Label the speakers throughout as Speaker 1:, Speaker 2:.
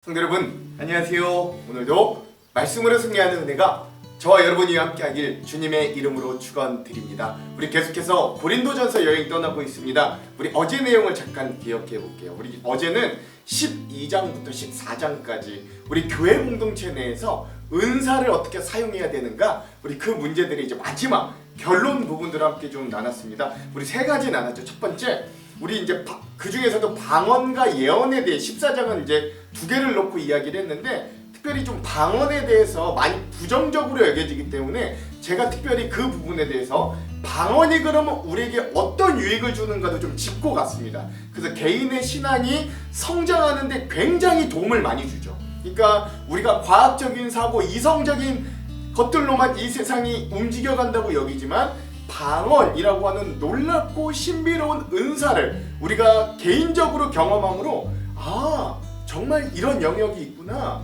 Speaker 1: 성도 여러분, 안녕하세요. 오늘도 말씀으로 승리하는 은혜가 저와 여러분이 함께하길 주님의 이름으로 축원드립니다. 우리 계속해서 고린도전서 여행 떠나고 있습니다. 우리 어제 내용을 잠깐 기억해 볼게요. 우리 어제는 12장부터 14장까지 우리 교회 공동체 내에서 은사를 어떻게 사용해야 되는가, 우리 그 문제들이 이제 마지막 결론 부분들을 함께 좀 나눴습니다. 우리 세 가지 나눴죠. 첫 번째, 우리 이제 그 중에서도 방언과 예언에 대해 14장은 이제 두 개를 놓고 이야기를 했는데, 특별히 좀 방언에 대해서 많이 부정적으로 여겨지기 때문에 제가 특별히 그 부분에 대해서 방언이 그러면 우리에게 어떤 유익을 주는가도 좀 짚고 갔습니다. 그래서 개인의 신앙이 성장하는데 굉장히 도움을 많이 주죠. 그러니까 우리가 과학적인 사고, 이성적인 것들로만 이 세상이 움직여간다고 여기지만, 방언이라고 하는 놀랍고 신비로운 은사를 우리가 개인적으로 경험함으로, 정말 이런 영역이 있구나,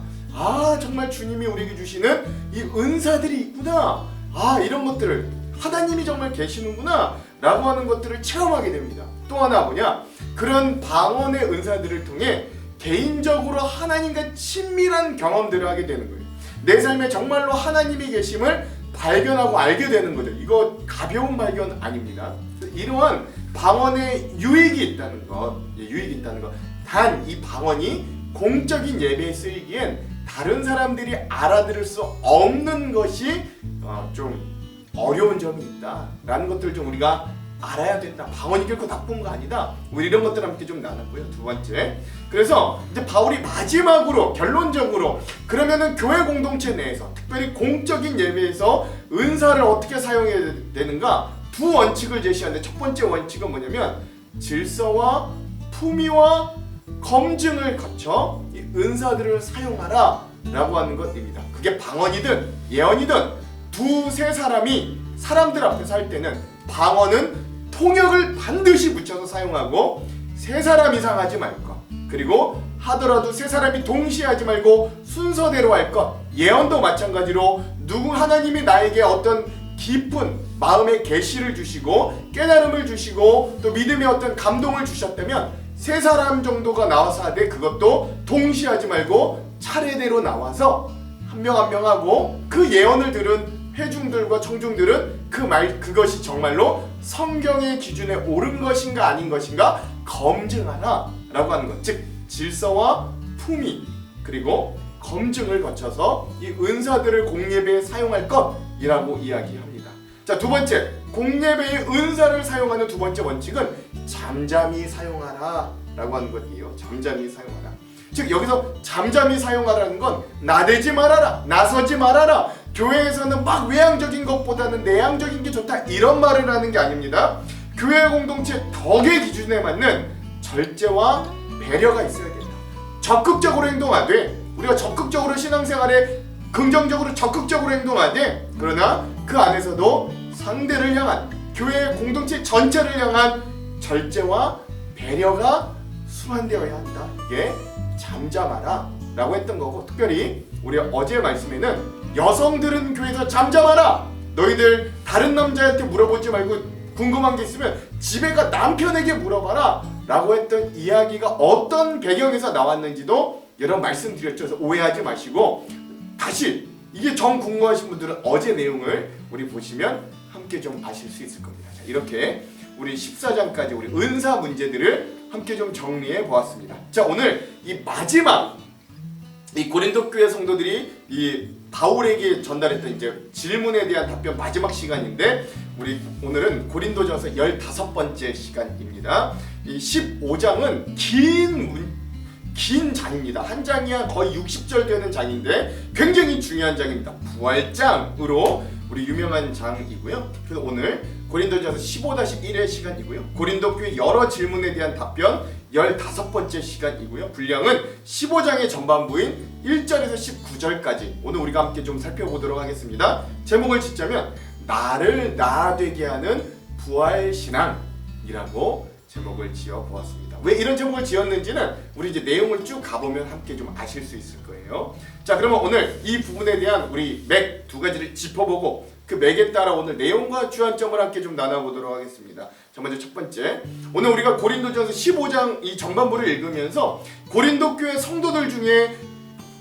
Speaker 1: 정말 주님이 우리에게 주시는 이 은사들이 있구나, 이런 것들을 하나님이 정말 계시는구나 라고 하는 것들을 체험하게 됩니다. 또 하나 뭐냐, 그런 방언의 은사들을 통해 개인적으로 하나님과 친밀한 경험들을 하게 되는 거예요. 내 삶에 정말로 하나님이 계심을 발견하고 알게 되는 거죠. 이거 가벼운 발견 아닙니다. 이러한 방언에 유익이 있다는 것, 유익이 있다는 것. 단 이 방언이 공적인 예배에 쓰이기엔 다른 사람들이 알아들을 수 없는 것이 좀 어려운 점이 있다라는 것들을 좀 우리가 알아야 된다. 방언이 결코 나쁜 거 아니다. 우리 이런 것들 함께 좀 나눴고요. 두 번째, 그래서 이제 바울이 마지막으로 결론적으로 그러면은 교회 공동체 내에서 특별히 공적인 예배에서 은사를 어떻게 사용해야 되는가 두 원칙을 제시하는데, 첫 번째 원칙은 뭐냐면 질서와 품위와 검증을 거쳐 이 은사들을 사용하라 라고 하는 것입니다. 그게 방언이든 예언이든 두세 사람이 사람들 앞에서 할 때는 방언은 통역을 반드시 붙여서 사용하고, 세 사람 이상 하지 말 것, 그리고 하더라도 세 사람이 동시에 하지 말고 순서대로 할 것. 예언도 마찬가지로 누구 하나님이 나에게 어떤 깊은 마음의 계시를 주시고 깨달음을 주시고 또 믿음의 어떤 감동을 주셨다면 세 사람 정도가 나와서 하되, 그것도 동시에 하지 말고 차례대로 나와서 한 명 한 명 하고, 그 예언을 들은 회중들과 청중들은 그것이 정말로 성경의 기준에 옳은 것인가 아닌 것인가 검증하라 라고 하는 것. 즉 질서와 품위 그리고 검증을 거쳐서 이 은사들을 공예배에 사용할 것이라고 이야기합니다. 자, 두 번째, 공예배의 은사를 사용하는 두 번째 원칙은 잠잠히 사용하라 라고 하는 것이에요. 잠잠히 사용하라. 즉 여기서 잠잠히 사용하라는 건 나대지 말아라, 나서지 말아라, 교회에서는 막 외향적인 것보다는 내향적인 게 좋다, 이런 말을 하는 게 아닙니다. 교회 공동체 덕의 기준에 맞는 절제와 배려가 있어야 된다. 적극적으로 행동하되, 우리가 적극적으로 신앙생활에 긍정적으로 적극적으로 행동하되, 그러나 그 안에서도 상대를 향한, 교회 공동체 전체를 향한 절제와 배려가 수반되어야 한다. 이게 잠잠하라 라고 했던 거고, 특별히 우리 어제 말씀에는 여성들은 교회에서 잠잠하라, 너희들 다른 남자한테 물어보지 말고 궁금한 게 있으면 집에 가 남편에게 물어봐라 라고 했던 이야기가 어떤 배경에서 나왔는지도 여러 번 말씀드렸죠. 그래서 오해하지 마시고 다시 이게 정 궁금하신 분들은 어제 내용을 우리 보시면 함께 좀 아실 수 있을 겁니다. 자, 이렇게 우리 14장까지 우리 은사 문제들을 함께 좀 정리해 보았습니다. 자, 오늘 이 마지막 이 고린도 교회 성도들이 이 바울에게 전달했던 이제 질문에 대한 답변 마지막 시간인데, 우리 오늘은 고린도전서 15번째 시간입니다. 이 15장은 긴 장입니다. 한 장이야 거의 60절 되는 장인데 굉장히 중요한 장입니다. 부활장으로 우리 유명한 장이고요. 그래서 오늘 고린도전서 15-1의 시간이고요. 고린도 교회 여러 질문에 대한 답변 15번째 시간이고요. 분량은 15장의 전반부인 1절에서 19절까지 오늘 우리가 함께 좀 살펴보도록 하겠습니다. 제목을 짓자면 나를 나 되게 하는 부활신앙이라고 제목을 지어보았습니다. 왜 이런 제목을 지었는지는 우리 이제 내용을 쭉 가보면 함께 좀 아실 수 있을 거예요. 자, 그러면 오늘 이 부분에 대한 우리 맥 두 가지를 짚어보고 그 맥에 따라 오늘 내용과 주안점을 함께 좀 나눠보도록 하겠습니다. 자, 먼저 첫 번째, 오늘 우리가 고린도전서 15장 이 전반부를 읽으면서 고린도 교회 성도들 중에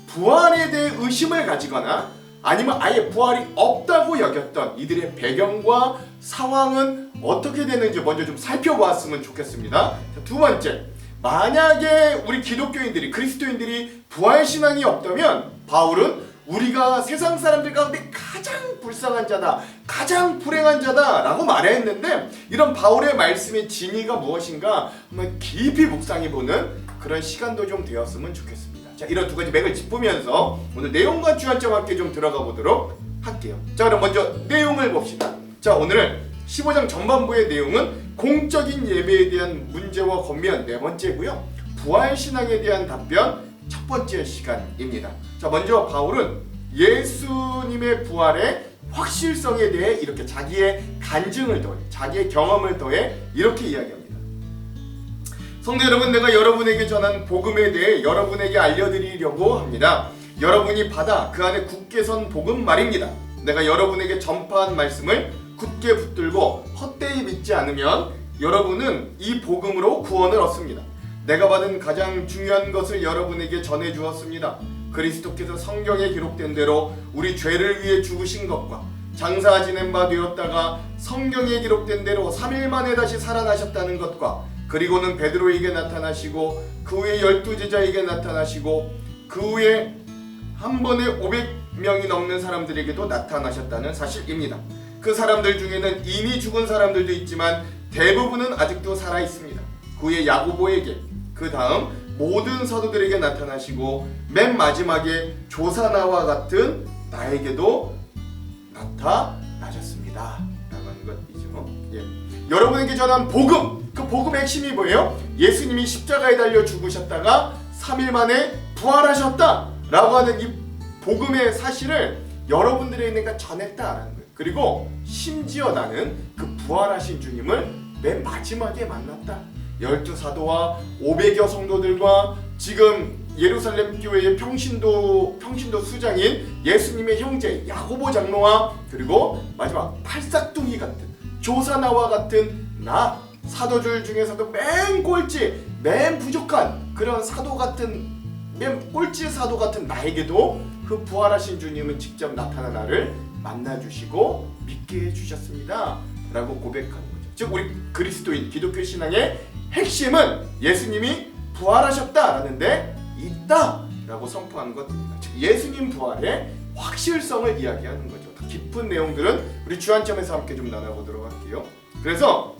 Speaker 1: 부활에 대해 의심을 가지거나 아니면 아예 부활이 없다고 여겼던 이들의 배경과 상황은 어떻게 되는지 먼저 좀 살펴보았으면 좋겠습니다. 자, 두 번째, 만약에 우리 기독교인들이, 그리스도인들이 부활신앙이 없다면 바울은 우리가 세상 사람들 가운데 가장 불쌍한 자다, 가장 불행한 자다 라고 말했는데, 이런 바울의 말씀의 진위가 무엇인가 한번 깊이 묵상해보는 그런 시간도 좀 되었으면 좋겠습니다. 자, 이런 두 가지 맥을 짚으면서 오늘 내용과 주안점 함께 좀 들어가 보도록 할게요. 자, 그럼 먼저 내용을 봅시다. 자, 오늘은 15장 전반부의 내용은 공적인 예배에 대한 문제와 권면 네 번째고요, 부활신앙에 대한 답변 첫 번째 시간입니다. 자, 먼저 바울은 예수님의 부활의 확실성에 대해 이렇게 자기의 간증을 더해, 자기의 경험을 더해 이렇게 이야기합니다. 성도 여러분, 내가 여러분에게 전한 복음에 대해 여러분에게 알려드리려고 합니다. 여러분이 받아 그 안에 굳게 선 복음 말입니다. 내가 여러분에게 전파한 말씀을 굳게 붙들고 헛되이 믿지 않으면 여러분은 이 복음으로 구원을 얻습니다. 내가 받은 가장 중요한 것을 여러분에게 전해 주었습니다. 그리스도께서 성경에 기록된 대로 우리 죄를 위해 죽으신 것과 장사 지낸 바 되었다가 성경에 기록된 대로 3일 만에 다시 살아나셨다는 것과 그리고는 베드로에게 나타나시고 그 후에 12제자에게 나타나시고 그 후에 한 번에 500명이 넘는 사람들에게도 나타나셨다는 사실입니다. 그 사람들 중에는 이미 죽은 사람들도 있지만 대부분은 아직도 살아 있습니다. 그 후에 야고보에게, 그 다음 모든 사도들에게 나타나시고 맨 마지막에 조사나와 같은 나에게도 나타나셨습니다 라고 하는 것이죠. 여러분에게 전한 복음, 그 복음의 핵심이 뭐예요? 예수님이 십자가에 달려 죽으셨다가 3일 만에 부활하셨다 라고 하는 이 복음의 사실을 여러분들에게 내가 전했다라는 거예요. 그리고 심지어 나는 그 부활하신 주님을 맨 마지막에 만났다. 12사도와 500여 성도들과 지금 예루살렘 교회의 평신도 수장인 예수님의 형제 야고보 장로와 그리고 마지막 팔싹둥이 같은 조사나와 같은 나, 사도들 중에서도 맨 꼴찌, 맨 부족한 그런 사도 같은, 맨 꼴찌 사도 같은 나에게도 그 부활하신 주님은 직접 나타나 나를 만나주시고 믿게 해주셨습니다 라고 고백하는 거죠. 즉 우리 그리스도인 기독교 신앙의 핵심은 예수님이 부활하셨다라는 데 있다 라고 선포하는 것입니다. 즉 예수님 부활의 확실성을 이야기하는 거죠. 더 깊은 내용들은 우리 주안점에서 함께 좀 나눠보도록 할게요. 그래서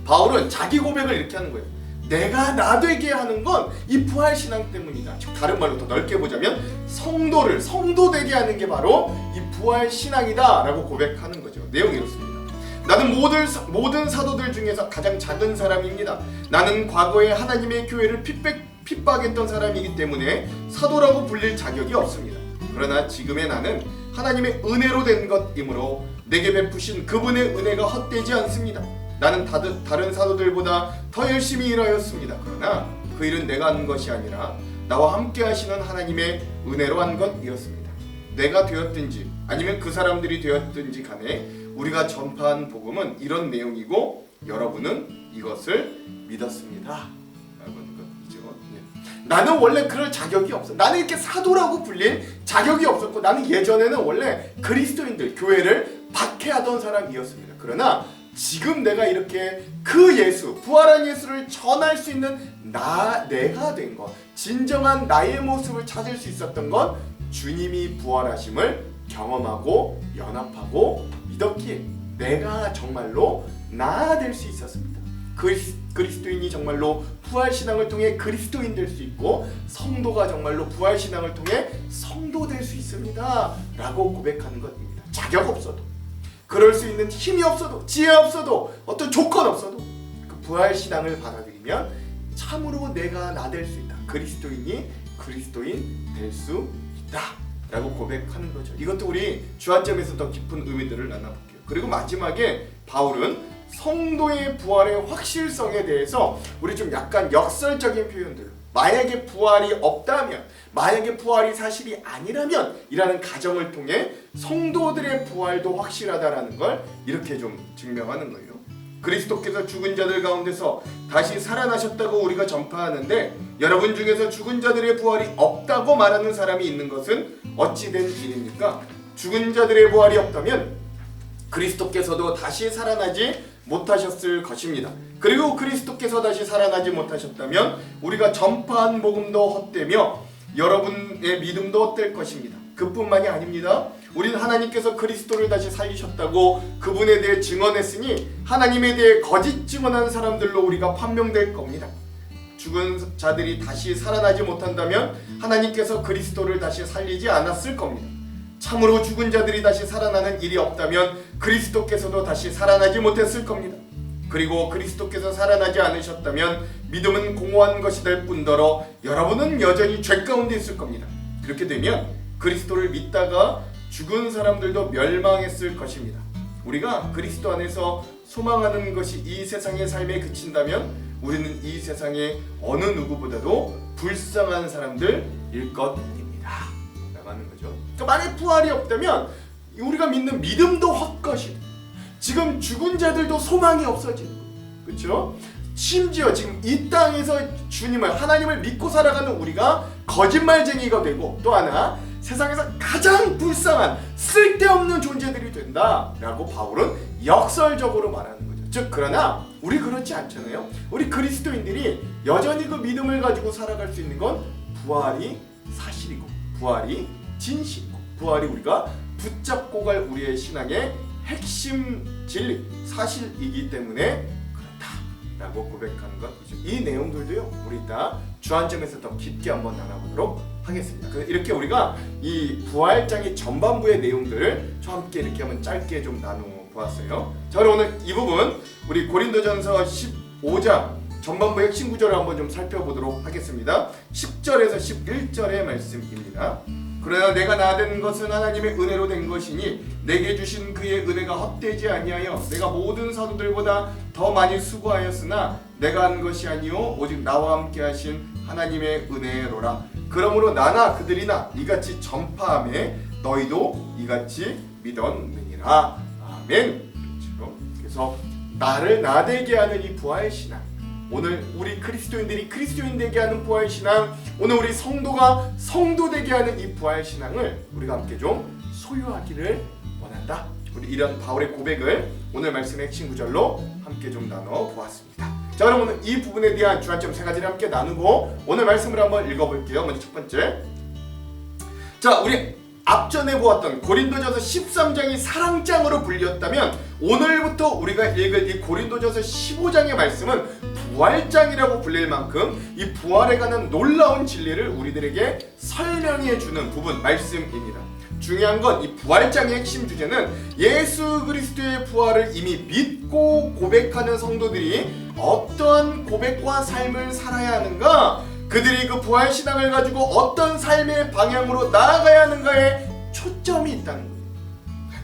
Speaker 1: 바울은 자기 고백을 이렇게 하는 거예요. 내가 나 되게 하는 건 이 부활신앙 때문이다. 즉 다른 말로 더 넓게 보자면 성도 되게 하는 게 바로 이 부활신앙이다 라고 고백하는 거죠. 내용이 이렇습니다. 나는 모든 사도들 중에서 가장 작은 사람입니다. 나는 과거에 하나님의 교회를 핍박했던 사람이기 때문에 사도라고 불릴 자격이 없습니다. 그러나 지금의 나는 하나님의 은혜로 된 것이므로 내게 베푸신 그분의 은혜가 헛되지 않습니다. 나는 다른 사도들보다 더 열심히 일하였습니다. 그러나 그 일은 내가 한 것이 아니라 나와 함께 하시는 하나님의 은혜로 한 것이었습니다. 내가 되었든지 아니면 그 사람들이 되었든지 간에 우리가 전파한 복음은 이런 내용이고 여러분은 이것을 믿었습니다 라고 하는 것이죠. 나는 원래 그럴 자격이 없어. 나는 이렇게 사도라고 불릴 자격이 없었고 나는 예전에는 원래 그리스도인들 교회를 박해하던 사람이었습니다. 그러나 지금 내가 이렇게 그 예수, 부활한 예수를 전할 수 있는 내가 된 것, 진정한 나의 모습을 찾을 수 있었던 건 주님이 부활하심을 경험하고 연합하고 믿었기에 내가 정말로 나 될 수 있었습니다. 그리스도인이 정말로 부활신앙을 통해 그리스도인 될 수 있고 성도가 정말로 부활신앙을 통해 성도 될 수 있습니다 라고 고백하는 것입니다. 자격 없어도, 그럴 수 있는 힘이 없어도, 지혜 없어도, 어떤 조건 없어도 그 부활신앙을 받아들이면 참으로 내가 나 될 수 있다. 그리스도인이 그리스도인 될 수 있다 라고 고백하는 거죠. 이것도 우리 주안점에서 더 깊은 의미들을 나눠볼게요. 그리고 마지막에 바울은 성도의 부활의 확실성에 대해서 우리 좀 약간 역설적인 표현들, 만약에 부활이 없다면, 만약에 부활이 사실이 아니라면 이라는 가정을 통해 성도들의 부활도 확실하다라는 걸 이렇게 좀 증명하는 거예요. 그리스도께서 죽은 자들 가운데서 다시 살아나셨다고 우리가 전파하는데, 여러분 중에서 죽은 자들의 부활이 없다고 말하는 사람이 있는 것은 어찌 된 일입니까? 죽은 자들의 부활이 없다면 그리스도께서도 다시 살아나지 못하셨을 것입니다. 그리고 그리스도께서 다시 살아나지 못하셨다면 우리가 전파한 복음도 헛되며 여러분의 믿음도 헛될 것입니다. 그뿐만이 아닙니다. 우리는 하나님께서 그리스도를 다시 살리셨다고 그분에 대해 증언했으니 하나님에 대해 거짓 증언하는 사람들로 우리가 판명될 겁니다. 죽은 자들이 다시 살아나지 못한다면 하나님께서 그리스도를 다시 살리지 않았을 겁니다. 참으로 죽은 자들이 다시 살아나는 일이 없다면 그리스도께서도 다시 살아나지 못했을 겁니다. 그리고 그리스도께서 살아나지 않으셨다면 믿음은 공허한 것이 될 뿐더러 여러분은 여전히 죄 가운데 있을 겁니다. 그렇게 되면 그리스도를 믿다가 죽은 사람들도 멸망했을 것입니다. 우리가 그리스도 안에서 소망하는 것이 이 세상의 삶에 그친다면 우리는 이 세상의 어느 누구보다도 불쌍한 사람들일 것입니다. 나가는 거죠. 그러니까 만약 부활이 없다면 우리가 믿는 믿음도 헛것이다. 지금 죽은 자들도 소망이 없어지는 거예요. 그렇죠? 심지어 지금 이 땅에서 주님을, 하나님을 믿고 살아가는 우리가 거짓말쟁이가 되고, 또 하나 세상에서 가장 불쌍한 쓸데없는 존재들이 된다라고 바울은 역설적으로 말하는 거죠. 즉, 그러나 우리 그렇지 않잖아요. 우리 그리스도인들이 여전히 그 믿음을 가지고 살아갈 수 있는 건 부활이 사실이고, 부활이 진실이고, 부활이 우리가 붙잡고 갈 우리의 신앙의 핵심 진리, 사실이기 때문에 그렇다라고 고백하는 것이죠. 이 내용들도요, 우리 이따 주안점에서 더 깊게 한번 나눠보도록 하겠습니다. 이렇게 우리가 이 부활장의 전반부의 내용들을 저 함께 이렇게 한번 짧게 좀 나눠보았어요. 자, 그럼 오늘 이 부분 우리 고린도전서 15장 전반부 핵심 구절을 한번 좀 살펴보도록 하겠습니다. 10절에서 11절의 말씀입니다. 그러나 내가 나된 것은 하나님의 은혜로 된 것이니 내게 주신 그의 은혜가 헛되지 아니하여 내가 모든 사도들보다 더 많이 수고하였으나 내가 한 것이 아니요 오직 나와 함께 하신 하나님의 은혜로라. 그러므로 나나 그들이나 이같이 전파하매 너희도 이같이 믿었느니라. 아멘. 그래서 나를 나되게 하는 이 부활신앙, 오늘 우리 그리스도인들이 그리스도인 되게 하는 부활신앙, 오늘 우리 성도가 성도 되게 하는 이 부활신앙을 우리가 함께 좀 소유하기를 원한다. 우리 이런 바울의 고백을 오늘 말씀의 핵심 구절로 함께 좀 나눠보았습니다. 자, 그럼 오늘 이 부분에 대한 주안점 세 가지를 함께 나누고 오늘 말씀을 한번 읽어볼게요. 먼저 첫 번째, 자, 우리 앞전에 보았던 고린도전서 13장이 사랑장으로 불렸다면 오늘부터 우리가 읽을 이 고린도전서 15장의 말씀은 부활장이라고 불릴 만큼 이 부활에 관한 놀라운 진리를 우리들에게 설명해 주는 부분 말씀입니다. 중요한 건 이 부활장의 핵심 주제는 예수 그리스도의 부활을 이미 믿고 고백하는 성도들이 어떠한 고백과 삶을 살아야 하는가, 그들이 그 부활신앙을 가지고 어떤 삶의 방향으로 나아가야 하는가에 초점이 있다는 거예요.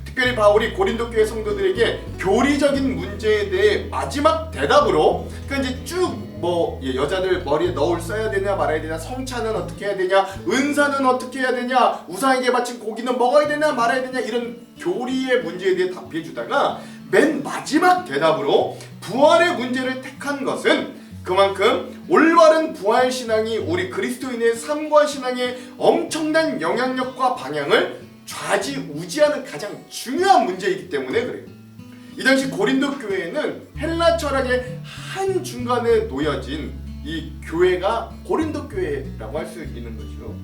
Speaker 1: 특별히 바울이 고린도 교회 성도들에게 교리적인 문제에 대해 마지막 대답으로, 그러니까 이제 쭉 여자들 머리에 너울 써야 되냐 말아야 되냐, 성찬은 어떻게 해야 되냐, 은사는 어떻게 해야 되냐, 우상에게 바친 고기는 먹어야 되냐 말아야 되냐, 이런 교리의 문제에 대해 답해 주다가 맨 마지막 대답으로 부활의 문제를 택한 것은 그만큼 올바른 부활신앙이 우리 그리스도인의 삶과 신앙에 엄청난 영향력과 방향을 좌지우지하는 가장 중요한 문제이기 때문에 그래요. 이 당시 고린도 교회에는 헬라 철학의 한 중간에 놓여진 이 교회가 고린도 교회라고 할 수 있는 거죠.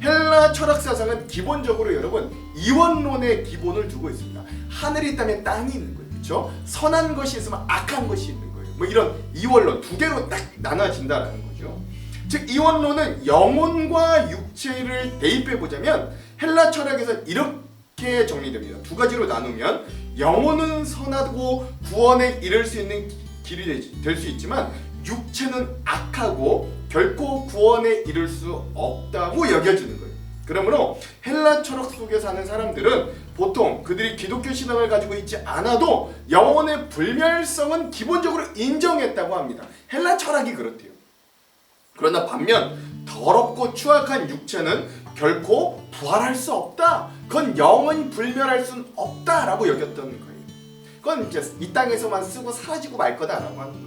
Speaker 1: 헬라 철학 사상은 기본적으로 여러분 이원론의 기본을 두고 있습니다. 하늘이 있다면 땅이 있는 거예요. 그렇죠? 선한 것이 있으면 악한 것이 있는 거예요. 뭐 이런 이원론 두 개로 딱 나눠진다라는 거죠. 즉 이원론은 영혼과 육체를 대입해 보자면 헬라 철학에서 이렇게 정리됩니다. 두 가지로 나누면 영혼은 선하고 구원에 이를 수 있는 길이 될 수 있지만 육체는 악하고 결코 구원에 이를 수 없다고 여겨지는 거예요. 그러므로 헬라 철학 속에 사는 사람들은 보통 그들이 기독교 신앙을 가지고 있지 않아도 영혼의 불멸성은 기본적으로 인정했다고 합니다. 헬라 철학이 그렇대요. 그러나 반면 더럽고 추악한 육체는 결코 부활할 수 없다. 그건 영원히 불멸할 수는 없다라고 여겼던 거예요. 그건 이제 이 땅에서만 쓰고 사라지고 말 거다라고 하는 거죠.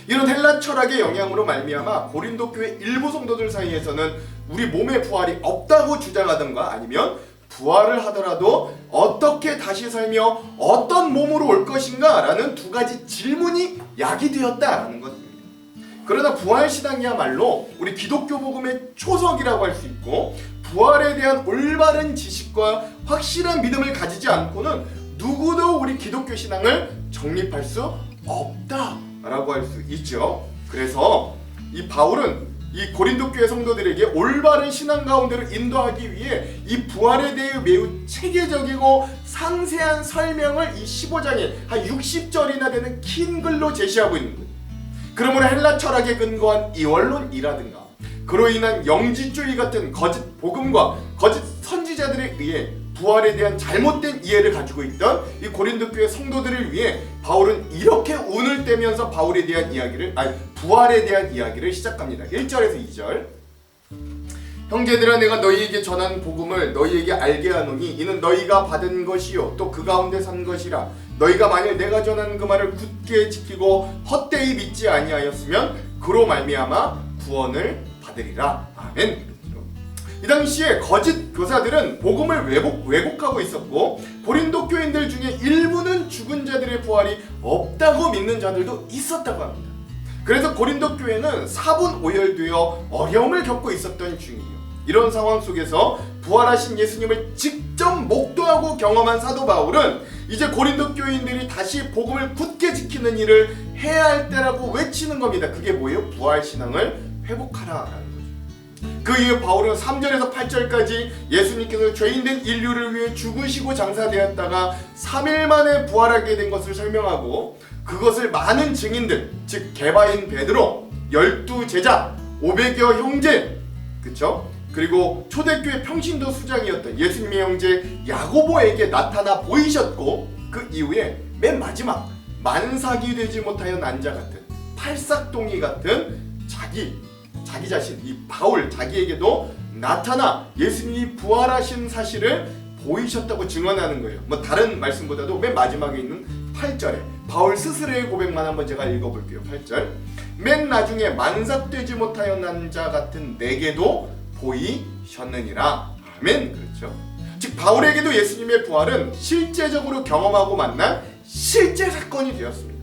Speaker 1: 이런 헬라 철학의 영향으로 말미암아 고린도 교회 일부 성도들 사이에서는 우리 몸의 부활이 없다고 주장하던가 아니면 부활을 하더라도 어떻게 다시 살며 어떤 몸으로 올 것인가 라는 두 가지 질문이 야기되었다라는 것입니다. 그러나 부활신앙이야말로 우리 기독교 복음의 초석이라고 할 수 있고 부활에 대한 올바른 지식과 확실한 믿음을 가지지 않고는 누구도 우리 기독교 신앙을 정립할 수 없다라고 할 수 있죠. 그래서 이 바울은 이 고린도 교회 성도들에게 올바른 신앙 가운데로 인도하기 위해 이 부활에 대해 매우 체계적이고 상세한 설명을 이 15장에 한 60절이나 되는 긴 글로 제시하고 있는 거예요. 그러므로 헬라 철학에 근거한 이원론이라든가 그로 인한 영지주의 같은 거짓 복음과 거짓 선지자들에 의해 부활에 대한 잘못된 이해를 가지고 있던 이 고린도 교회 성도들을 위해 바울은 이렇게 운을 떼면서 부활에 대한 이야기를 시작합니다. 1절에서 2절. 형제들아 내가 너희에게 전한 복음을 너희에게 알게 하노니 이는 너희가 받은 것이요 또 그 가운데 산 것이라. 너희가 만일 내가 전한 그 말을 굳게 지키고 헛되이 믿지 아니하였으면 그로 말미암아 구원을 받으리라. 아멘. 이 당시에 거짓 교사들은 복음을 왜곡하고 있었고 고린도 교인들 중에 일부는 죽은 자들의 부활이 없다고 믿는 자들도 있었다고 합니다. 그래서 고린도 교회는 사분오열되어 어려움을 겪고 있었던 중이에요. 이런 상황 속에서 부활하신 예수님을 직접 목도하고 경험한 사도 바울은 이제 고린도 교인들이 다시 복음을 굳게 지키는 일을 해야 할 때라고 외치는 겁니다. 그게 뭐예요? 부활신앙을 회복하라라는 거죠. 그 이후 바울은 3절에서 8절까지 예수님께서 죄인된 인류를 위해 죽으시고 장사되었다가 3일 만에 부활하게 된 것을 설명하고 그것을 많은 증인들, 즉 게바인 베드로, 12제자, 500여 형제, 그쵸? 그리고 초대교회 평신도 수장이었던 예수님의 형제 야고보에게 나타나 보이셨고 그 이후에 맨 마지막 만삭이 되지 못하여 난 자 같은 팔싹동이 같은 자기 자신, 이 바울 자기에게도 나타나 예수님이 부활하신 사실을 보이셨다고 증언하는 거예요. 뭐 다른 말씀보다도 맨 마지막에 있는 8절에 바울 스스로의 고백만 한번 제가 읽어볼게요. 8절. 맨 나중에 만삭되지 못하여 난 자 같은 내게도 보이셨느니라. 아멘. 그렇죠. 즉 바울에게도 예수님의 부활은 실제적으로 경험하고 만난 실제 사건이 되었습니다.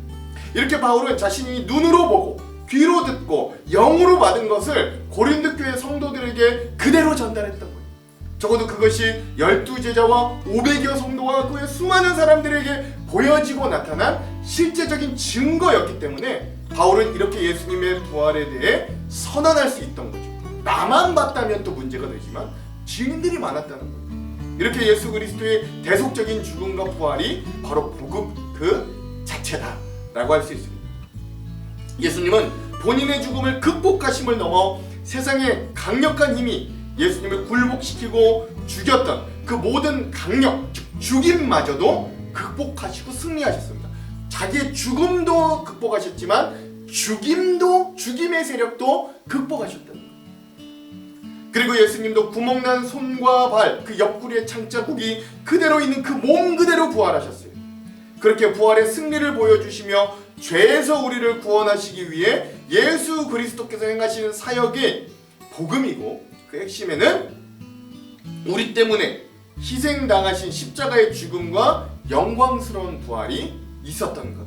Speaker 1: 이렇게 바울은 자신이 눈으로 보고 귀로 듣고 영으로 받은 것을 고린도 교회 성도들에게 그대로 전달했던 거예요. 적어도 그것이 12제자와 500여 성도와 그의 수많은 사람들에게 보여지고 나타난 실제적인 증거였기 때문에 바울은 이렇게 예수님의 부활에 대해 선언할 수 있던 거죠. 나만 봤다면 또 문제가 되지만 증인들이 많았다는 거예요. 이렇게 예수 그리스도의 대속적인 죽음과 부활이 바로 복음 그 자체다라고 할 수 있습니다. 예수님은 본인의 죽음을 극복하심을 넘어 세상의 강력한 힘이 예수님을 굴복시키고 죽였던 그 모든 강력, 즉 죽임마저도 극복하시고 승리하셨습니다. 자기의 죽음도 극복하셨지만 죽임의 세력도 극복하셨다는 거예요. 그리고 예수님도 구멍난 손과 발, 그 옆구리의 창자국이 그대로 있는 그 몸 그대로 부활하셨어요. 그렇게 부활의 승리를 보여주시며 죄에서 우리를 구원하시기 위해 예수 그리스도께서 행하시는 사역이 복음이고 그 핵심에는 우리 때문에 희생당하신 십자가의 죽음과 영광스러운 부활이 있었던 것입니다.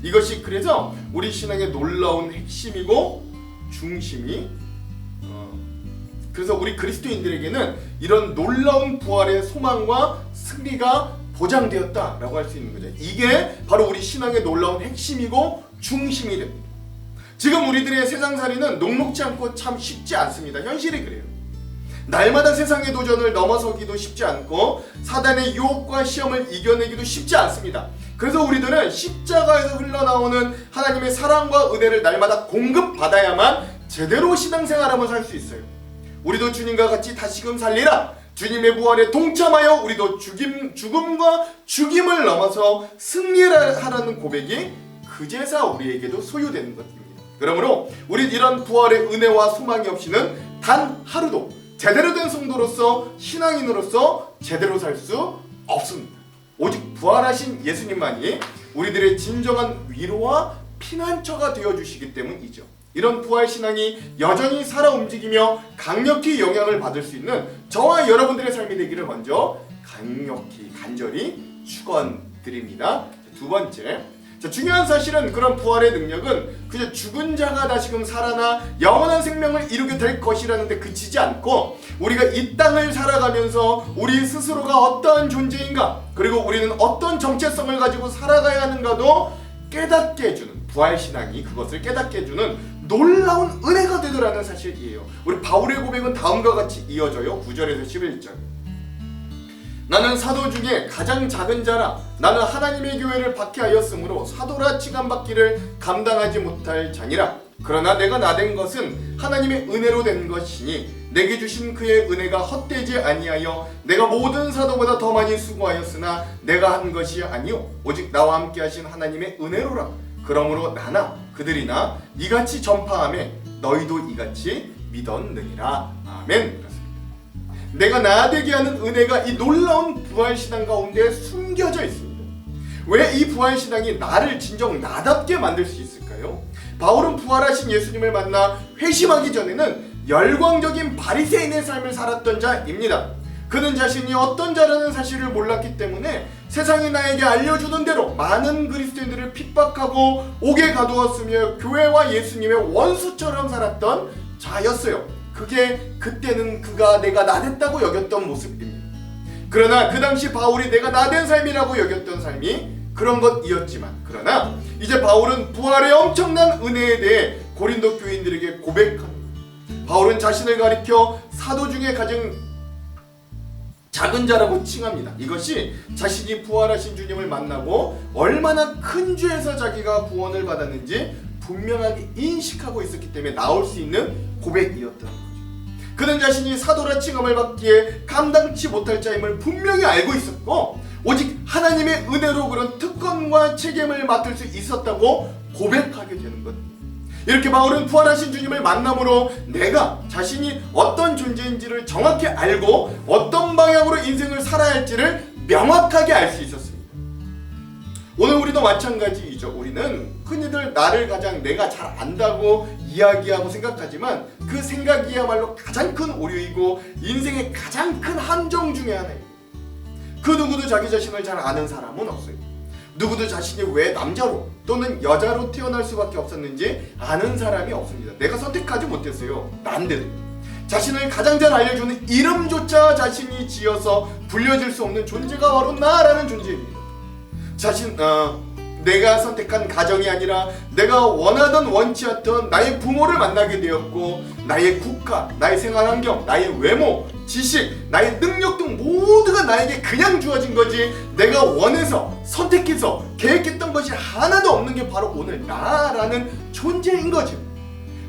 Speaker 1: 이것이 그래서 우리 신앙의 놀라운 핵심이고 중심이 그래서 우리 그리스도인들에게는 이런 놀라운 부활의 소망과 승리가 보장되었다라고 할 수 있는 거죠. 이게 바로 우리 신앙의 놀라운 핵심이고 중심이 됩니다. 지금 우리들의 세상살이는 녹록지 않고 참 쉽지 않습니다. 현실이 그래요. 날마다 세상의 도전을 넘어서기도 쉽지 않고 사단의 유혹과 시험을 이겨내기도 쉽지 않습니다. 그래서 우리들은 십자가에서 흘러나오는 하나님의 사랑과 은혜를 날마다 공급받아야만 제대로 신앙생활하며 살 수 있어요. 우리도 주님과 같이 다시금 살리라. 주님의 부활에 동참하여 우리도 죽음과 죽임을 넘어서 승리하라는 고백이 그제서 우리에게도 소유되는 것입니다. 그러므로 우리 이런 부활의 은혜와 소망이 없이는 단 하루도 제대로 된 성도로서 신앙인으로서 제대로 살 수 없습니다. 오직 부활하신 예수님만이 우리들의 진정한 위로와 피난처가 되어주시기 때문이죠. 이런 부활신앙이 여전히 살아 움직이며 강력히 영향을 받을 수 있는 저와 여러분들의 삶이 되기를 먼저 강력히 간절히 축원드립니다. 두 번째, 중요한 사실은 그런 부활의 능력은 그저 죽은 자가 다시금 살아나 영원한 생명을 이루게 될 것이라는 데 그치지 않고 우리가 이 땅을 살아가면서 우리 스스로가 어떠한 존재인가, 그리고 우리는 어떤 정체성을 가지고 살아가야 하는가도 깨닫게 해주는, 부활신앙이 그것을 깨닫게 해주는 놀라운 은혜가 되더라는 사실이에요. 우리 바울의 고백은 다음과 같이 이어져요. 9절에서 11절. 나는 사도 중에 가장 작은 자라. 나는 하나님의 교회를 박해하였으므로 사도라 칭함받기를 감당하지 못할 자니라. 그러나 내가 나된 것은 하나님의 은혜로 된 것이니 내게 주신 그의 은혜가 헛되지 아니하여 내가 모든 사도보다 더 많이 수고하였으나 내가 한 것이 아니요 오직 나와 함께 하신 하나님의 은혜로라. 그러므로 나나 그들이나 이같이 전파하매 너희도 이같이 믿었느니라. 아멘. 내가 나되게 하는 은혜가 이 놀라운 부활신앙 가운데 숨겨져 있습니다. 왜 이 부활신앙이 나를 진정 나답게 만들 수 있을까요? 바울은 부활하신 예수님을 만나 회심하기 전에는 열광적인 바리새인의 삶을 살았던 자입니다. 그는 자신이 어떤 자라는 사실을 몰랐기 때문에 세상이 나에게 알려주는 대로 많은 그리스도인들을 핍박하고 옥에 가두었으며 교회와 예수님의 원수처럼 살았던 자였어요. 그게 그때는 그가 내가 나댔다고 여겼던 모습입니다. 그러나 그 당시 바울이 내가 나댄 삶이라고 여겼던 삶이 그런 것이었지만, 그러나 이제 바울은 부활의 엄청난 은혜에 대해 고린도 교인들에게 고백합니다. 바울은 자신을 가리켜 사도 중에 가장 작은 자라고 칭합니다. 이것이 자신이 부활하신 주님을 만나고 얼마나 큰 죄에서 자기가 구원을 받았는지 분명하게 인식하고 있었기 때문에 나올 수 있는 고백이었던 거죠. 그는 자신이 사도라 칭함을 받기에 감당치 못할 자임을 분명히 알고 있었고 오직 하나님의 은혜로 그런 특권과 책임을 맡을 수 있었다고 고백하게 되는 것. 이렇게 바울은 부활하신 주님을 만남으로 내가 자신이 어떤 존재인지를 정확히 알고 어떤 방향으로 인생을 살아야 할지를 명확하게 알 수 있었습니다. 오늘 우리도 마찬가지이죠. 우리는 흔히들 나를 가장 내가 잘 안다고 이야기하고 생각하지만 그 생각이야말로 가장 큰 오류이고 인생의 가장 큰 함정 중에 하나입니다. 그 누구도 자기 자신을 잘 아는 사람은 없어요. 누구도 자신이 왜 남자로 또는 여자로 태어날 수밖에 없었는지 아는 사람이 없습니다. 내가 선택하지 못했어요. 난데도. 자신을 가장 잘 알려주는 이름조차 자신이 지어서 불려질 수 없는 존재가 바로 나라는 존재입니다. 내가 선택한 가정이 아니라 내가 원하던 원치 않던 나의 부모를 만나게 되었고 나의 국가, 나의 생활환경, 나의 외모, 지식, 나의 능력 등 모두가 나에게 그냥 주어진 거지 내가 원해서 선택해서 계획했던 것이 하나도 없는 게 바로 오늘 나라는 존재인 거죠.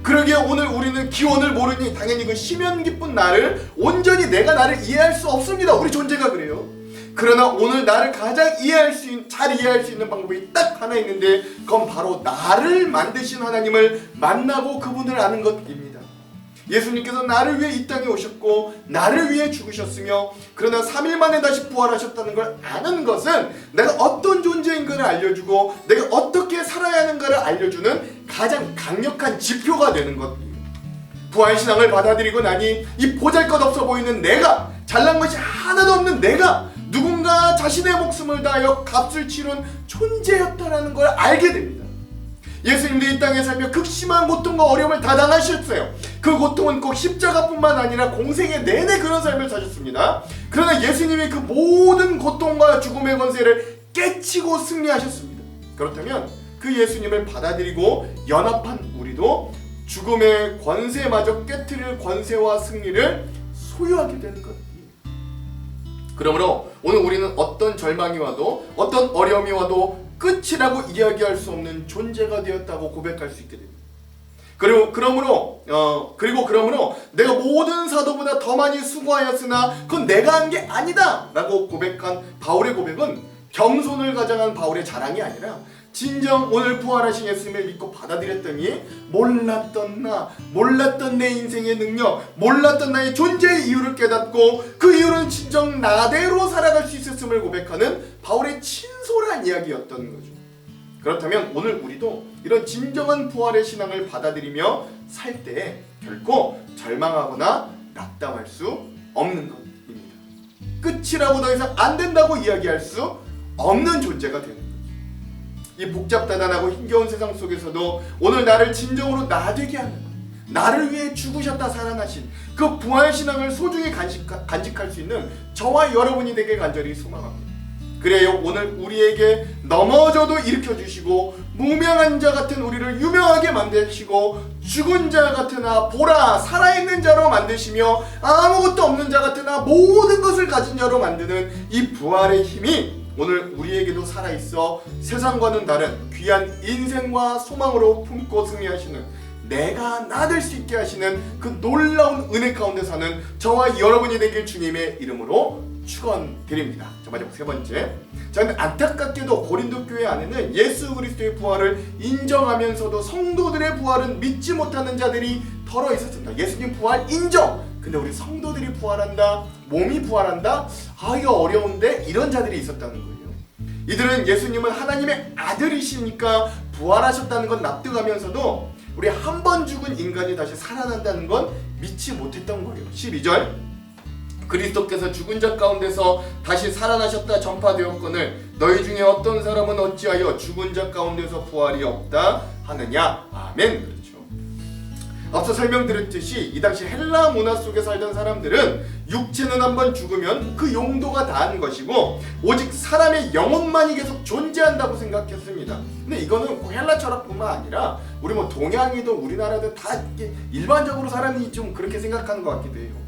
Speaker 1: 그러기에 오늘 우리는 기원을 모르니 당연히 그 심연 깊은 나를 온전히 내가 나를 이해할 수 없습니다. 우리 존재가 그래요. 그러나 오늘 나를 가장 잘 이해할 수 있는 방법이 딱 하나 있는데 그건 바로 나를 만드신 하나님을 만나고 그분을 아는 것입니다. 예수님께서 나를 위해 이 땅에 오셨고 나를 위해 죽으셨으며 그러나 3일 만에 다시 부활하셨다는 걸 아는 것은 내가 어떤 존재인가를 알려주고 내가 어떻게 살아야 하는가를 알려주는 가장 강력한 지표가 되는 것입니다. 부활신앙을 받아들이고 나니 이 보잘것없어 보이는 내가, 잘난 것이 하나도 없는 내가 누군가 자신의 목숨을 다하여 값을 치른 존재였다라는 걸 알게 됩니다. 예수님도 이 땅에 살며 극심한 고통과 어려움을 다 당하셨어요. 그 고통은 꼭 십자가뿐만 아니라 공생의 내내 그런 삶을 사셨습니다. 그러나 예수님이 그 모든 고통과 죽음의 권세를 깨치고 승리하셨습니다. 그렇다면 그 예수님을 받아들이고 연합한 우리도 죽음의 권세마저 깨트릴 권세와 승리를 소유하게 되는 것. 그러므로 오늘 우리는 어떤 절망이 와도 어떤 어려움이 와도 끝이라고 이야기할 수 없는 존재가 되었다고 고백할 수 있게 됩니다. 그러므로 내가 모든 사도보다 더 많이 수고하였으나 그건 내가 한 게 아니다 라고 고백한 바울의 고백은 겸손을 가장한 바울의 자랑이 아니라 진정 오늘 부활하신 예수님을 믿고 받아들였더니 몰랐던 내 인생의 능력, 몰랐던 나의 존재의 이유를 깨닫고 그 이유는 진정 나대로 살아갈 수 있었음을 고백하는 바울의 친솔한 이야기였던 거죠. 그렇다면 오늘 우리도 이런 진정한 부활의 신앙을 받아들이며 살 때 결코 절망하거나 낙담할 수 없는 것입니다. 끝이라고 더 이상 안 된다고 이야기할 수 없는 존재가 되는 거죠. 이 복잡다단하고 힘겨운 세상 속에서도 오늘 나를 진정으로 나되게 하는, 나를 위해 죽으셨다 살아나신 그 부활신앙을 소중히 간직할 수 있는 저와 여러분이 되길 간절히 소망합니다. 그래요, 오늘 우리에게 넘어져도 일으켜주시고 무명한 자 같은 우리를 유명하게 만드시고 죽은 자 같으나 보라 살아있는 자로 만드시며 아무것도 없는 자 같으나 모든 것을 가진 자로 만드는 이 부활의 힘이 오늘 우리에게도 살아있어 세상과는 다른 귀한 인생과 소망으로 품고 승리하시는, 내가 나 될 수 있게 하시는 그 놀라운 은혜 가운데 사는 저와 여러분이 되길 주님의 이름으로 축원드립니다. 자, 마지막 세 번째, 저는 안타깝게도 고린도 교회 안에는 예수 그리스도의 부활을 인정하면서도 성도들의 부활은 믿지 못하는 자들이 덜어 있었습니다. 예수님 부활 인정! 근데 우리 성도들이 부활한다, 몸이 부활한다, 이거 어려운데, 이런 자들이 있었다는 거예요. 이들은 예수님은 하나님의 아들이시니까 부활하셨다는 건 납득하면서도 우리 한 번 죽은 인간이 다시 살아난다는 건 믿지 못했던 거예요. 12절, 그리스도께서 죽은 자 가운데서 다시 살아나셨다 전파되었거늘 너희 중에 어떤 사람은 어찌하여 죽은 자 가운데서 부활이 없다 하느냐. 아멘. 그렇죠. 앞서 설명드렸듯이 이 당시 헬라 문화 속에 살던 사람들은 육체는 한번 죽으면 그 용도가 다한 것이고 오직 사람의 영혼만이 계속 존재한다고 생각했습니다. 근데 이거는 헬라 철학뿐만 아니라 우리 동양이든 우리나라든 다 일반적으로 사람이 좀 그렇게 생각하는 것 같기도 해요.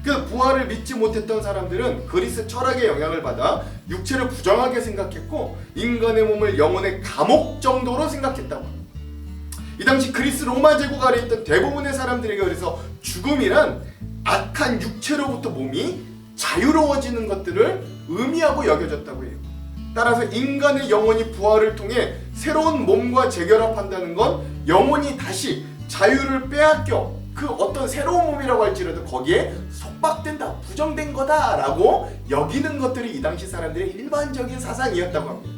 Speaker 1: 그 부활을 믿지 못했던 사람들은 그리스 철학의 영향을 받아 육체를 부정하게 생각했고 인간의 몸을 영혼의 감옥 정도로 생각했다고 합니다. 이 당시 그리스 로마 제국 아래에 있던 대부분의 사람들에게 그래서 죽음이란 악한 육체로부터 몸이 자유로워지는 것들을 의미하고 여겨졌다고 해요. 따라서 인간의 영혼이 부활을 통해 새로운 몸과 재결합한다는 건 영혼이 다시 자유를 빼앗겨 그 어떤 새로운 몸이라고 할지라도 거기에 속박된다, 부정된 거다라고 여기는 것들이 이 당시 사람들의 일반적인 사상이었다고 합니다.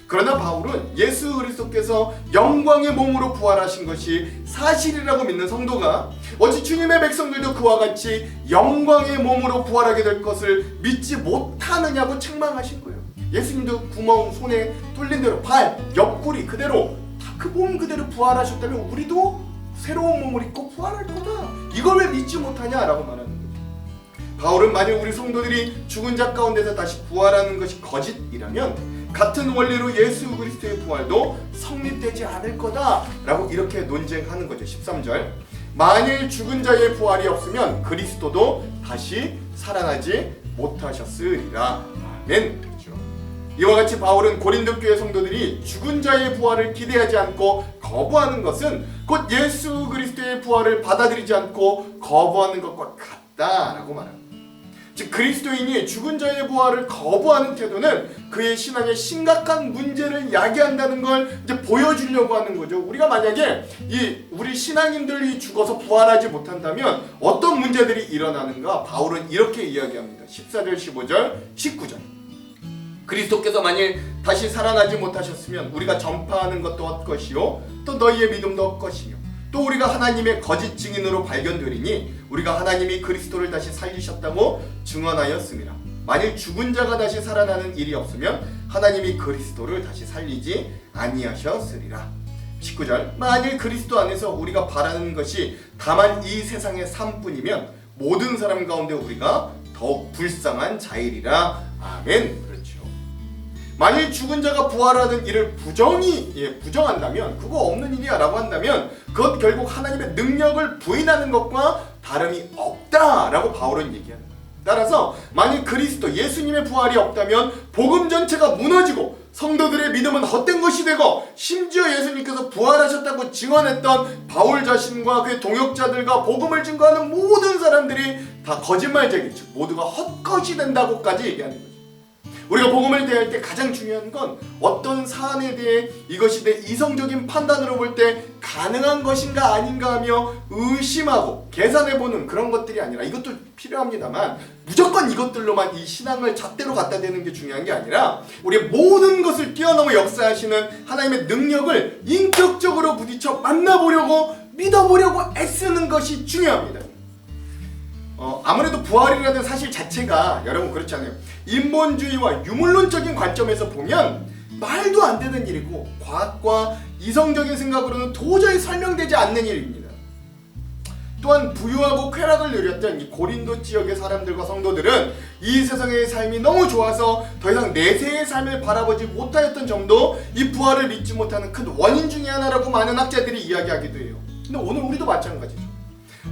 Speaker 1: 그러나 바울은 예수 그리스도께서 영광의 몸으로 부활하신 것이 사실이라고 믿는 성도가 어찌 주님의 백성들도 그와 같이 영광의 몸으로 부활하게 될 것을 믿지 못하느냐고 책망하신 거예요. 예수님도 구멍 손에 뚫린 대로 발, 옆구리 그대로 다 그 몸 그대로 부활하셨다면 우리도 새로운 몸을 입고 부활할 거다. 이걸 왜 믿지 못하냐라고 말하는 거죠. 바울은 만약 우리 성도들이 죽은 자 가운데서 다시 부활하는 것이 거짓이라면 같은 원리로 예수 그리스도의 부활도 성립되지 않을 거다라고 이렇게 논쟁하는 거죠. 13절, 만일 죽은 자의 부활이 없으면 그리스도도 다시 살아나지 못하셨으리라. 아멘. 그렇죠. 이와 같이 바울은 고린도 교회 성도들이 죽은 자의 부활을 기대하지 않고 거부하는 것은 곧 예수 그리스도의 부활을 받아들이지 않고 거부하는 것과 같다라고 말합니다. 즉 그리스도인이 죽은 자의 부활을 거부하는 태도는 그의 신앙에 심각한 문제를 야기한다는 걸 이제 보여주려고 하는 거죠. 우리가 만약에 우리 신앙인들이 죽어서 부활하지 못한다면 어떤 문제들이 일어나는가? 바울은 이렇게 이야기합니다. 14절, 15절, 19절. 그리스도께서 만일 다시 살아나지 못하셨으면 우리가 전파하는 것도 헛것이요 또 너희의 믿음도 헛것이며 또 우리가 하나님의 거짓 증인으로 발견되리니 우리가 하나님이 그리스도를 다시 살리셨다고 증언하였습니다. 만일 죽은 자가 다시 살아나는 일이 없으면 하나님이 그리스도를 다시 살리지 아니하셨으리라. 19절, 만일 그리스도 안에서 우리가 바라는 것이 다만 이 세상의 삶뿐이면 모든 사람 가운데 우리가 더욱 불쌍한 자이리라. 아멘. 만일 죽은 자가 부활하는 일을 부정한다면 그거 없는 일이야 라고 한다면 그것 결국 하나님의 능력을 부인하는 것과 다름이 없다라고 바울은 얘기하는 거예요. 따라서 만일 그리스도 예수님의 부활이 없다면 복음 전체가 무너지고 성도들의 믿음은 헛된 것이 되고 심지어 예수님께서 부활하셨다고 증언했던 바울 자신과 그의 동역자들과 복음을 증거하는 모든 사람들이 다 거짓말쟁이, 즉 모두가 헛것이 된다고까지 얘기하는 거예요. 우리가 복음을 대할 때 가장 중요한 건 어떤 사안에 대해 이것이 내 이성적인 판단으로 볼 때 가능한 것인가 아닌가 하며 의심하고 계산해보는 그런 것들이 아니라, 이것도 필요합니다만 무조건 이것들로만 이 신앙을 잣대로 갖다 대는 게 중요한 게 아니라 우리의 모든 것을 뛰어넘어 역사하시는 하나님의 능력을 인격적으로 부딪혀 만나보려고 믿어보려고 애쓰는 것이 중요합니다. 아무래도 부활이라는 사실 자체가 여러분 그렇잖아요. 인본주의와 유물론적인 관점에서 보면 말도 안 되는 일이고 과학과 이성적인 생각으로는 도저히 설명되지 않는 일입니다. 또한 부유하고 쾌락을 누렸던 이 고린도 지역의 사람들과 성도들은 이 세상의 삶이 너무 좋아서 더 이상 내세의 삶을 바라보지 못하였던 점도 이 부활을 믿지 못하는 큰 원인 중에 하나라고 많은 학자들이 이야기하기도 해요. 근데 오늘 우리도 마찬가지죠.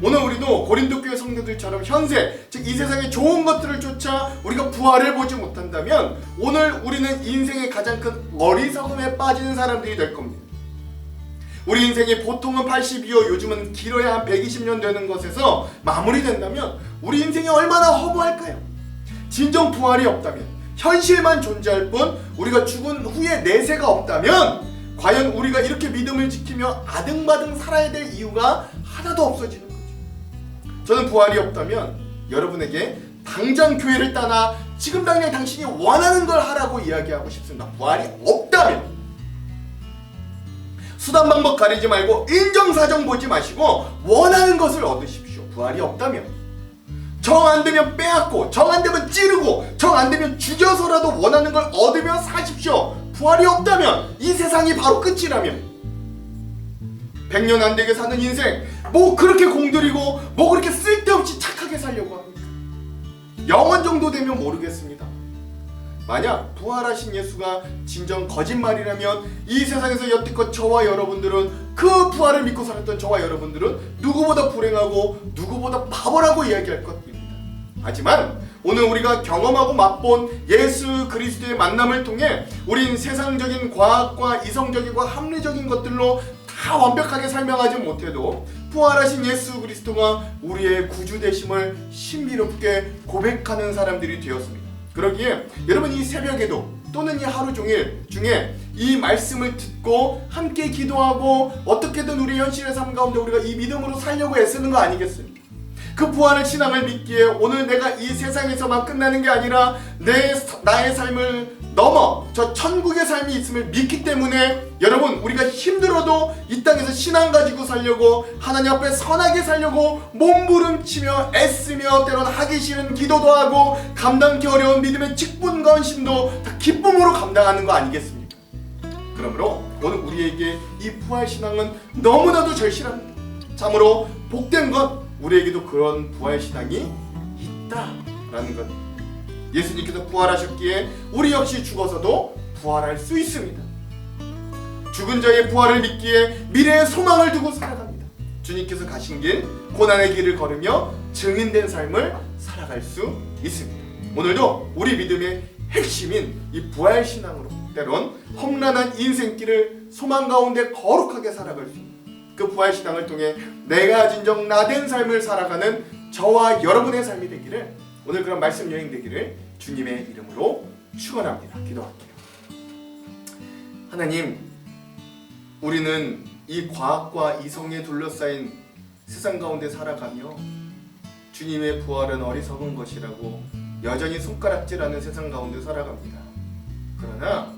Speaker 1: 오늘 우리도 고린도 교회 성도들처럼 현세, 즉 이 세상의 좋은 것들을 쫓아 우리가 부활을 보지 못한다면 오늘 우리는 인생의 가장 큰 어리석음에 빠지는 사람들이 될 겁니다. 우리 인생이 보통은 80이요 요즘은 길어야 한 120년 되는 것에서 마무리된다면 우리 인생이 얼마나 허무할까요? 진정 부활이 없다면, 현실만 존재할 뿐 우리가 죽은 후에 내세가 없다면 과연 우리가 이렇게 믿음을 지키며 아등바등 살아야 될 이유가 하나도 없어지는 거죠. 저는 부활이 없다면 여러분에게 당장 교회를 떠나 지금 당장 당신이 원하는 걸 하라고 이야기하고 싶습니다. 부활이 없다면 수단 방법 가리지 말고 인정사정 보지 마시고 원하는 것을 얻으십시오. 부활이 없다면 정 안 되면 빼앗고, 정 안 되면 찌르고, 정 안 되면 죽여서라도 원하는 걸 얻으며 사십시오. 부활이 없다면, 이 세상이 바로 끝이라면 100년 안 되게 사는 인생 뭐 그렇게 공들이고 뭐 그렇게 쓸데없이 착하게 살려고 합니까? 영원 정도 되면 모르겠습니다. 만약 부활하신 예수가 진정 거짓말이라면 이 세상에서 여태껏 저와 여러분들은, 그 부활을 믿고 살았던 저와 여러분들은 누구보다 불행하고 누구보다 바보라고 이야기할 것입니다. 하지만 오늘 우리가 경험하고 맛본 예수 그리스도의 만남을 통해 우린 세상적인 과학과 이성적이고 합리적인 것들로 다 완벽하게 설명하지 못해도 부활하신 예수 그리스도가 우리의 구주 되심을 신비롭게 고백하는 사람들이 되었습니다. 그러기에 여러분 이 새벽에도 또는 이 하루 종일 중에 이 말씀을 듣고 함께 기도하고 어떻게든 우리 현실의 삶 가운데 우리가 이 믿음으로 살려고 애쓰는 거 아니겠습니까? 그 부활의 신앙을 믿기에 오늘 내가 이 세상에서만 끝나는 게 아니라 나의 삶을 넘어 저 천국의 삶이 있음을 믿기 때문에 여러분 우리가 힘들어도 이 땅에서 신앙 가지고 살려고, 하나님 앞에 선하게 살려고 몸부림치며 애쓰며 때론 하기 싫은 기도도 하고 감당하기 어려운 믿음의 직분과 헌신도 다 기쁨으로 감당하는 거 아니겠습니까? 그러므로 오늘 우리에게 이 부활신앙은 너무나도 절실합니다. 참으로 복된 것, 우리에게도 그런 부활신앙이 있다라는 것. 예수님께서 부활하셨기에 우리 역시 죽어서도 부활할 수 있습니다. 죽은 자의 부활을 믿기에 미래의 소망을 두고 살아갑니다. 주님께서 가신 길, 고난의 길을 걸으며 증인된 삶을 살아갈 수 있습니다. 오늘도 우리 믿음의 핵심인 이 부활신앙으로 때론 험난한 인생길을 소망 가운데 거룩하게 살아갈 수 있는 그 부활신앙을 통해 내가 진정 나된 삶을 살아가는 저와 여러분의 삶이 되기를, 오늘 그런 말씀 여행 되기를 주님의 이름으로 축원합니다. 기도할게요. 하나님, 우리는 이 과학과 이성에 둘러싸인 세상 가운데 살아가며 주님의 부활은 어리석은 것이라고 여전히 손가락질하는 세상 가운데 살아갑니다. 그러나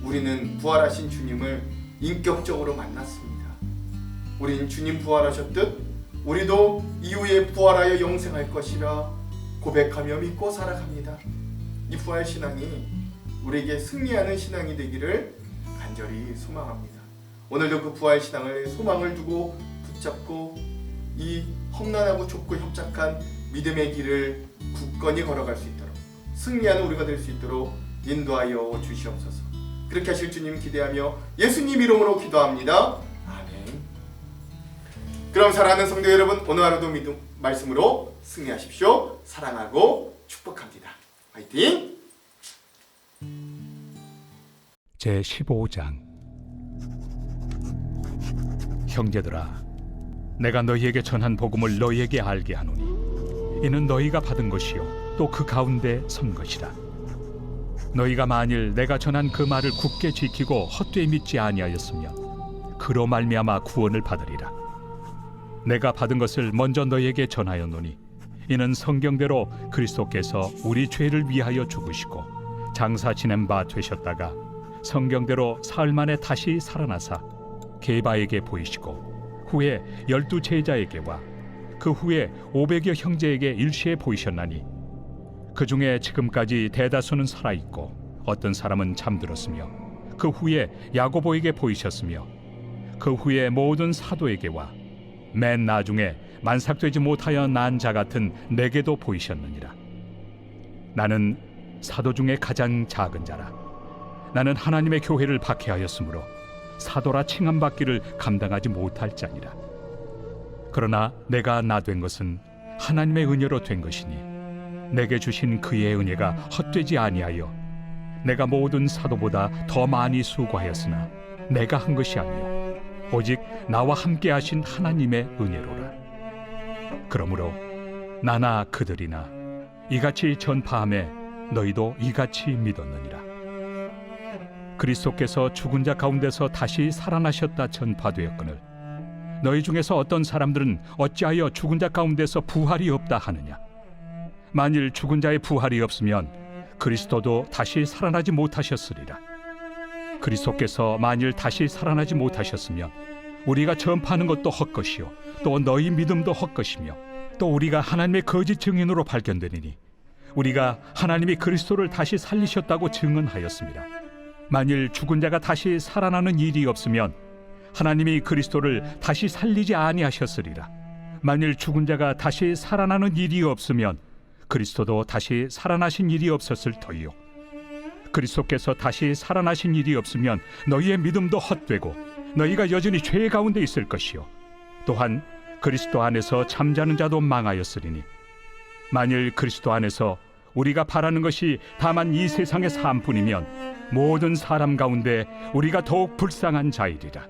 Speaker 1: 우리는 부활하신 주님을 인격적으로 만났습니다. 우린 주님 부활하셨듯 우리도 이후에 부활하여 영생할 것이라 고백하며 믿고 살아갑니다. 이 부활신앙이 우리에게 승리하는 신앙이 되기를 간절히 소망합니다. 오늘도 그 부활신앙을 소망을 두고 붙잡고 이 험난하고 좁고 협착한 믿음의 길을 굳건히 걸어갈 수 있도록, 승리하는 우리가 될 수 있도록 인도하여 주시옵소서. 그렇게 하실 주님 기대하며 예수님 이름으로 기도합니다. 아멘. 그럼 사랑하는 성도 여러분, 오늘 하루도 믿음 말씀으로 승리하십시오. 사랑하고 축복합니다. 화이팅!
Speaker 2: 제15장. 형제들아, 내가 너희에게 전한 복음을 너희에게 알게 하노니 이는 너희가 받은 것이요 또 그 가운데 선 것이라. 너희가 만일 내가 전한 그 말을 굳게 지키고 헛되이 믿지 아니하였으면 그로 말미암아 구원을 받으리라. 내가 받은 것을 먼저 너희에게 전하였노니 이는 성경대로 그리스도께서 우리 죄를 위하여 죽으시고 장사 지낸 바 되셨다가 성경대로 사흘 만에 다시 살아나사 게바에게 보이시고 후에 12 제자에게와 그 후에 500여 형제에게 일시에 보이셨나니 그 중에 지금까지 대다수는 살아있고 어떤 사람은 잠들었으며 그 후에 야고보에게 보이셨으며 그 후에 모든 사도에게와 맨 나중에 만삭되지 못하여 난 자 같은 내게도 보이셨느니라. 나는 사도 중에 가장 작은 자라. 나는 하나님의 교회를 박해하였으므로 사도라 칭함받기를 감당하지 못할 자니라. 그러나 내가 나 된 것은 하나님의 은혜로 된 것이니 내게 주신 그의 은혜가 헛되지 아니하여 내가 모든 사도보다 더 많이 수고하였으나 내가 한 것이 아니요 오직 나와 함께 하신 하나님의 은혜로라. 그러므로 나나 그들이나 이같이 전파함에 너희도 이같이 믿었느니라. 그리스도께서 죽은 자 가운데서 다시 살아나셨다 전파되었거늘 너희 중에서 어떤 사람들은 어찌하여 죽은 자 가운데서 부활이 없다 하느냐. 만일 죽은 자의 부활이 없으면 그리스도도 다시 살아나지 못하셨으리라. 그리스도께서 만일 다시 살아나지 못하셨으면 우리가 전파하는 것도 헛것이요 또 너희 믿음도 헛것이며 또 우리가 하나님의 거짓 증인으로 발견되리니 우리가 하나님이 그리스도를 다시 살리셨다고 증언하였습니다. 만일 죽은 자가 다시 살아나는 일이 없으면 하나님이 그리스도를 다시 살리지 아니하셨으리라. 만일 죽은 자가 다시 살아나는 일이 없으면 그리스도도 다시 살아나신 일이 없었을 터이요 그리스도께서 다시 살아나신 일이 없으면 너희의 믿음도 헛되고 너희가 여전히 죄 가운데 있을 것이요 또한 그리스도 안에서 잠자는 자도 망하였으리니 만일 그리스도 안에서 우리가 바라는 것이 다만 이 세상의 삶뿐이면 모든 사람 가운데 우리가 더욱 불쌍한 자이리라.